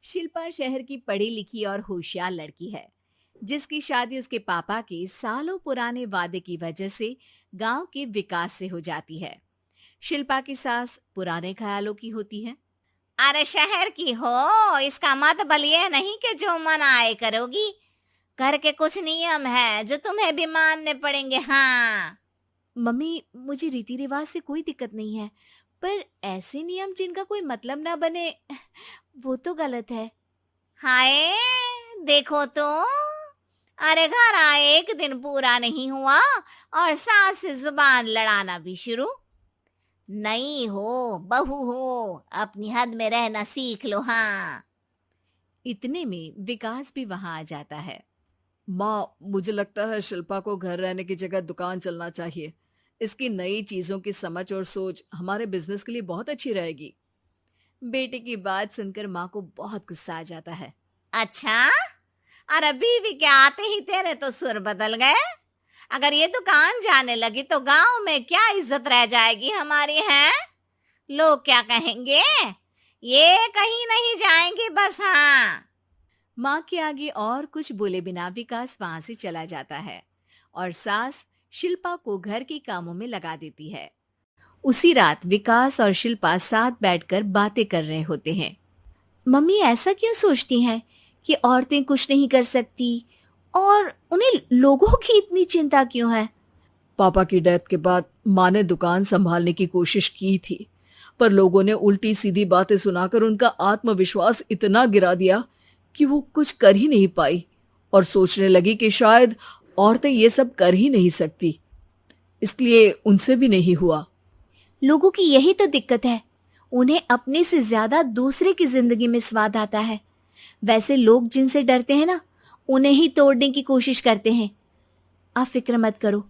शिल्पा शहर की पढ़ी लिखी और होशियार लड़की है, जिसकी शादी उसके पापा के सालों पुराने वादे की वजह से गांव के विकास से हो जाती है। शिल्पा की सास पुराने ख्यालों की होती है। अरे शहर की हो, इसका मतलब ये नहीं कि जो मन आए करोगी। घर के कुछ नियम है जो तुम्हें भी मानने पड़ेंगे। हाँ। मम्मी, मुझे रीति रिवाज से कोई दिक्कत नहीं है, पर ऐसे नियम जिनका कोई मतलब ना बने, वो तो गलत है। हाय, देखो तो। अरे घर आए एक दिन पूरा नहीं हुआ और सास से जुबान लड़ाना भी शुरू। नहीं हो, बहू हो, अपनी हद में रहना सीख लो। हाँ। इतने में विकास भी वहां आ जाता है। माँ, मुझे लगता है शिल्पा को घर रहने की जगह दुकान चलना चाहिए। इसकी नई चीजों की समझ और सोच हमारे बिजनेस के लिए बहुत अच्छी रहेगी। बेटे की बात सुनकर माँ को बहुत गुस्सा आ जाता है। अच्छा, अरे बीवी के आते ही तेरे तो सुर बदल गए। अगर ये दुकान जाने लगी तो गांव में क्या इज्जत रह जाएगी हमारी है। लोग क्या कहेंगे। ये कहीं नहीं जाएंगी बस। हाँ। माँ के आगे और कुछ बोले बिना विकास वहां से चला जाता है और सास शिल्पा को घर के कामों में लगा देती है। उसी रात विकास और शिल्पा साथ बैठकर बातें कर रहे होते हैं। मम्मी ऐसा क्यों सोचती हैं कि औरतें कुछ नहीं कर सकती, और उन्हें लोगों की इतनी चिंता क्यों है? पापा की डेथ के बाद माँ ने दुकान संभालने की कोशिश की थी, पर लोगों ने उल्टी सीधी बातें सुनाकर उनका आत्मविश्वास इतना गिरा दिया कि वो कुछ कर ही नहीं पाई और सोचने लगी कि शायद औरतें ये सब कर ही नहीं सकती। इसलिए उनसे भी नहीं हुआ। लोगों की यही तो दिक्कत है, उन्हें अपने से ज्यादा दूसरे की जिंदगी में स्वाद आता है। वैसे लोग जिनसे डरते हैं ना, उन्हें ही तोड़ने की कोशिश करते हैं। आप फिक्र मत करो,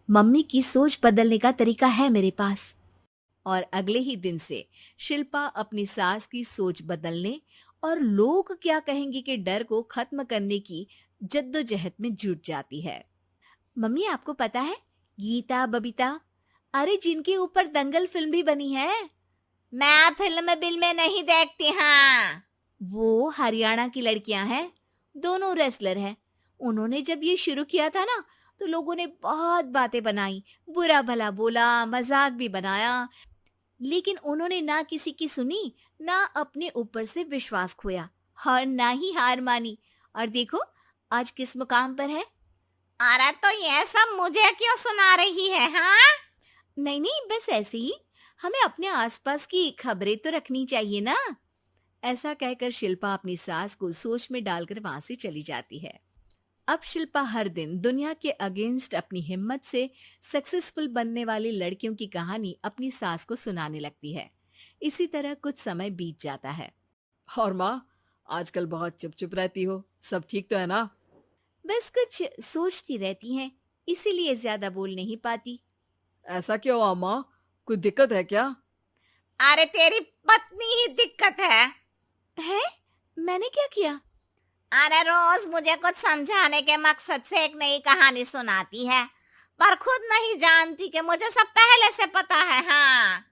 मम्मी की सोच बदलने का तरीका है मेरे पास। और अगले ही दिन से शिल्पा अपनी सास की सोच बदलने और लोग क्या कहेंगे के डर को खत्म करने की जद्दोजहद में जुट जाती है। मम्मी, आपको पता है, गीता बबीता, अरे जिनके ऊपर दंगल फिल्म भी बनी है, मैं फिल्म बिल में नहीं देखती। हाँ। वो हरियाणा की लड़कियां हैं। दोनों रेसलर हैं। उन्होंने जब ये शुरू किया था ना, तो लोगों ने बहुत बातें बनाई, बुरा भला बोला, मजाक भी बनाया, लेकिन उन्होंने ना किसी की सुनी, ना अपने ऊपर से विश्वास खोया और ना ही हार मानी। और देखो आज किस मुकाम पर है। अरे तो ये सब मुझे क्यों सुना रही है। हाँ। नहीं नहीं, बस ऐसे ही, हमें अपने आसपास की खबरें तो रखनी चाहिए ना। ऐसा कहकर शिल्पा अपनी सास को सोच में डालकर वहां से चली जाती है। अब शिल्पा हर दिन दुनिया के अगेंस्ट अपनी हिम्मत से सक्सेसफुल बनने वाली लड़कियों की कहानी अपनी सास को सुनाने लगती है। इसी तरह कुछ समय बीत जाता है। और माँ, आजकल बहुत चुप चुप रहती हो, सब ठीक तो है ना? बस कुछ सोचती रहती हैं, इसीलिए ज्यादा बोल नहीं पाती। ऐसा क्यों हुआ माँ? कोई दिक्कत है क्या? अरे तेरी पत्नी ही दिक्कत है। है? मैंने क्या किया? अरे रोज मुझे कुछ समझाने के मकसद से एक नई कहानी सुनाती है, पर खुद नहीं जानती कि मुझे सब पहले से पता है। हाँ।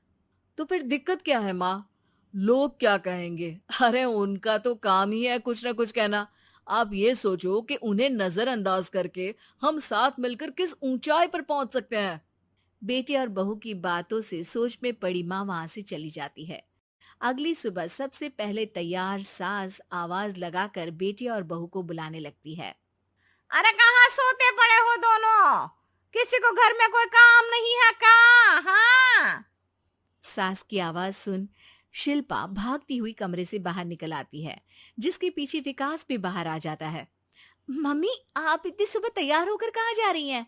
तो फिर दिक्कत क्या है माँ? लोग क्या कहेंगे? अरे उनका तो काम ही है कुछ ना कुछ कहना। आप ये सोचो कि उन्हें नजरअंदाज करके हम साथ मिलकर किस ऊंचाई पर पहुंच सकते हैं। बेटे और बहू की बातों से सोच में पड़ी माँ वहां से चली जाती है। अगली सुबह सबसे पहले तैयार सास आवाज लगाकर बेटे और बहू को बुलाने लगती है। अरे कहाँ सोते पड़े हो दोनों? किसी को घर में कोई काम नहीं है क्या? हाँ। सास की आवाज सुन शिल्पा भागती हुई कमरे से बाहर निकल आती है, जिसके पीछे विकास भी बाहर आ जाता है। मम्मी, आप इतनी सुबह तैयार होकर कहाँ जा रही हैं?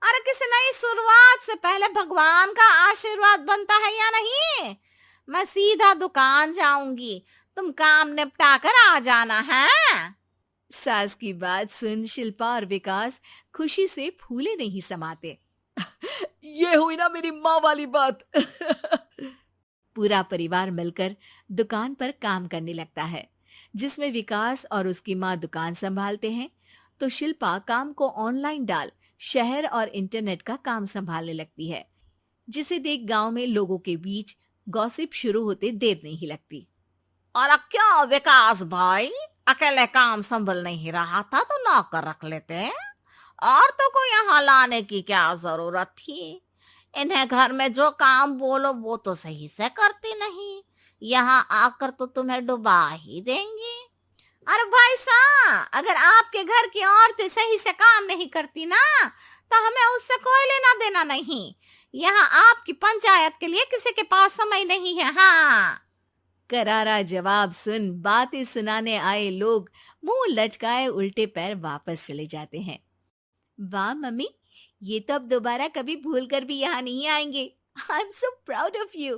अरे किसी नई शुरुआत से पहले भगवान का आशीर्वाद बनता है या नहीं? मैं सीधा दुकान जाऊंगी, तुम काम निपटा कर आ जाना है। सास की बात सुन शिल्पा और विकास खुशी से फूले नहीं समाते। ये हुई ना मेरी माँ वाली बात। पूरा परिवार मिलकर दुकान पर काम करने लगता है, जिसमें विकास और उसकी माँ दुकान संभालते हैं, तो शिल्पा काम को ऑनलाइन डाल शहर और इंटरनेट का काम संभालने लगती है, जिसे देख गांव में लोगों के बीच गॉसिप शुरू होते देर नहीं लगती। और क्या विकास भाई, अकेले काम संभल नहीं रहा था तो नौकर रख लेते। और तो को यहाँ लाने की क्या जरूरत थी? इन्हें घर में जो काम बोलो वो तो सही से करती नहीं, यहाँ आकर तो तुम्हें डुबा ही देंगी। अरे भाई साहब, अगर आपके घर की औरतें सही से काम नहीं करती ना, तो हमें उससे कोई लेना देना नहीं। यहाँ आपकी पंचायत के लिए किसी के पास समय नहीं है। हाँ। करारा जवाब सुन बातें सुनाने आए लोग मुंह लटकाए उल्टे पैर वापस चले जाते हैं। वाह मम्मी, ये तो अब दोबारा कभी भूल कर भी यहाँ नहीं आएंगे। I am so proud of you.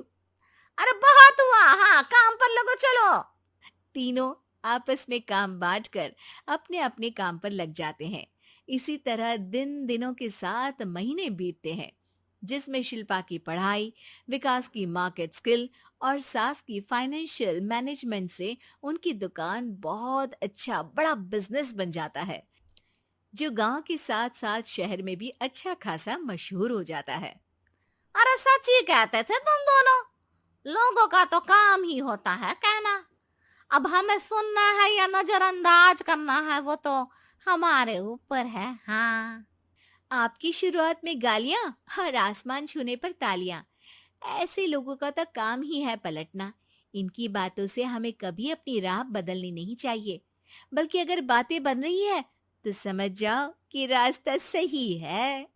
अरे बहुत हुआ, हाँ काम पर लगो चलो। तीनों आपस में काम बांटकर अपने अपने काम पर लग जाते हैं। इसी तरह दिनों के साथ महीने बीतते हैं, जिसमें शिल्पा की पढ़ाई, विकास की मार्केट स्किल और सास की फाइनेंशियल मैनेजमेंट से उनकी दुकान बहुत अच्छा बड़ा बिजनेस बन जाता है, जो गांव के साथ साथ शहर में भी अच्छा खासा मशहूर हो जाता है। अरे सच ही कहते थे तुम दोनों, लोगों का तो काम ही होता है कहना। अब हमें सुनना है या नजरअंदाज करना है वो तो हमारे ऊपर है। हाँ। आपकी शुरुआत में गालियां और आसमान छूने पर तालियां, ऐसे लोगों का तो काम ही है पलटना। इनकी बातों से हमें कभी अपनी राह बदलनी नहीं चाहिए, बल्कि अगर बातें बन रही है तो समझ जाओ कि रास्ता सही है।